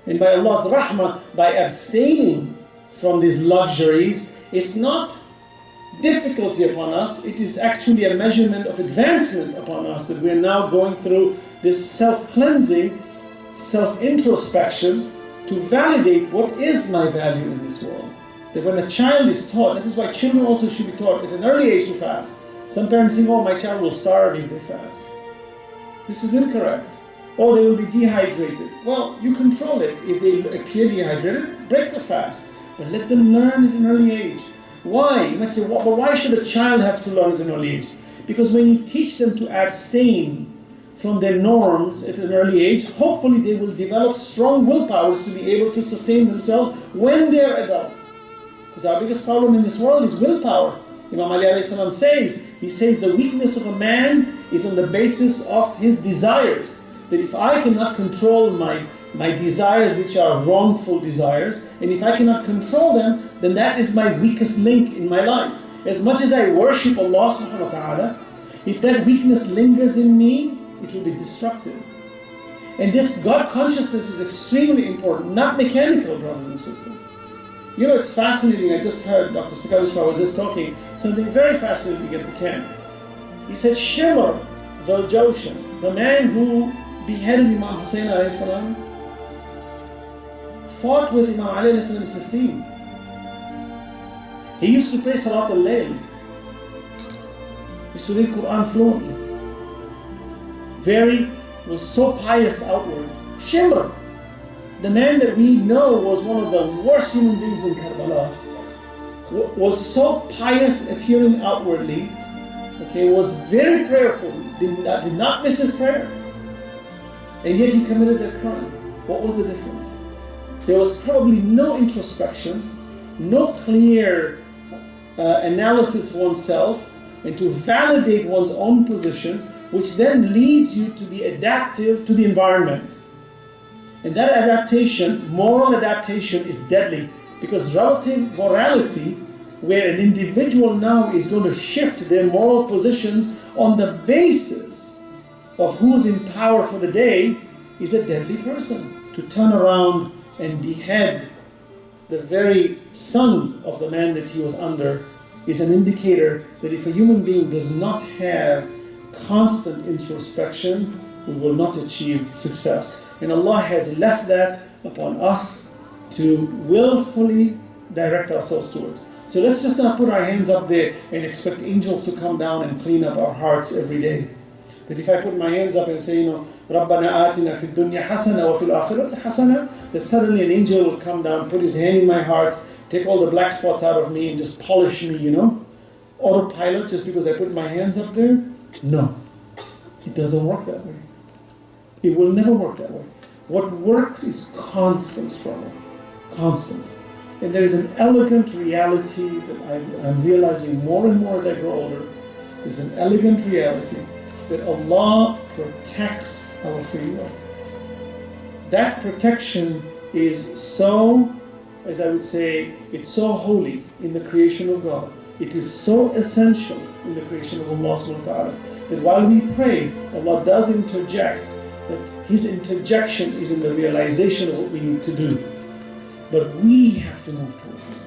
And by Allah's rahmah, by abstaining from these luxuries, it's not difficulty upon us, it is actually a measurement of advancement upon us, that we're now going through this self-cleansing, self-introspection to validate what is my value in this world. That when a child is taught, that is why children also should be taught at an early age to fast. Some parents think, oh, my child will starve if they fast. This is incorrect. Or they will be dehydrated. Well, you control it. If they appear dehydrated, break the fast. But let them learn at an early age. Why? You might say, well, but why should a child have to learn at an early age? Because when you teach them to abstain from their norms at an early age, hopefully they will develop strong willpowers to be able to sustain themselves when they're adults. Because our biggest problem in this world is willpower. Imam Ali alayhi salam says, he says the weakness of a man is on the basis of his desires. That if I cannot control my desires, which are wrongful desires, and if I cannot control them, then that is my weakest link in my life. As much as I worship Allah subhanahu wa ta'ala, if that weakness lingers in me, it will be destructive. And this God consciousness is extremely important, not mechanical, brothers and sisters. You know, it's fascinating. I just heard Dr. Sakadishwa was just talking something very fascinating at the camp. He said, Shimr Valjoshan, the man who beheaded Imam Hassanain alayhi salam, fought with Imam Ali alayhi salam in Siffin. He used to pray Salat al-Layl. He used to read Quran fluently. Was so pious outward. Shimr, the man that we know was one of the worst human beings in Karbala, was so pious appearing outwardly, was very prayerful, did not miss his prayer. And yet he committed that crime. What was the difference? There was probably no introspection, no clear analysis of oneself, and to validate one's own position, which then leads you to be adaptive to the environment. And that adaptation, moral adaptation, is deadly, because relative morality, where an individual now is going to shift their moral positions on the basis of who's in power for the day, is a deadly person. To turn around and behead the very son of the man that he was under is an indicator that if a human being does not have constant introspection, we will not achieve success. And Allah has left that upon us to willfully direct ourselves towards. So let's just not put our hands up there and expect angels to come down and clean up our hearts every day. That if I put my hands up and say, رَبَّنَا آتِنَا فِي الدُّنْيَا حَسَنَةً وَفِي الْآخِرَةِ حَسَنَةً, that suddenly an angel will come down, put his hand in my heart, take all the black spots out of me and just polish me, Autopilot just because I put my hands up there? No. It doesn't work that way. It will never work that way. What works is constant struggle. Constant. And there is an elegant reality that I'm realizing more and more as I grow older. There's an elegant reality that Allah protects our free will. That protection is so, as I would say, it's so holy in the creation of God. It is so essential in the creation of Allah subhanahu wa ta'ala that while we pray, Allah does interject, but His interjection is in the realization of what we need to do. But we have to move towards it.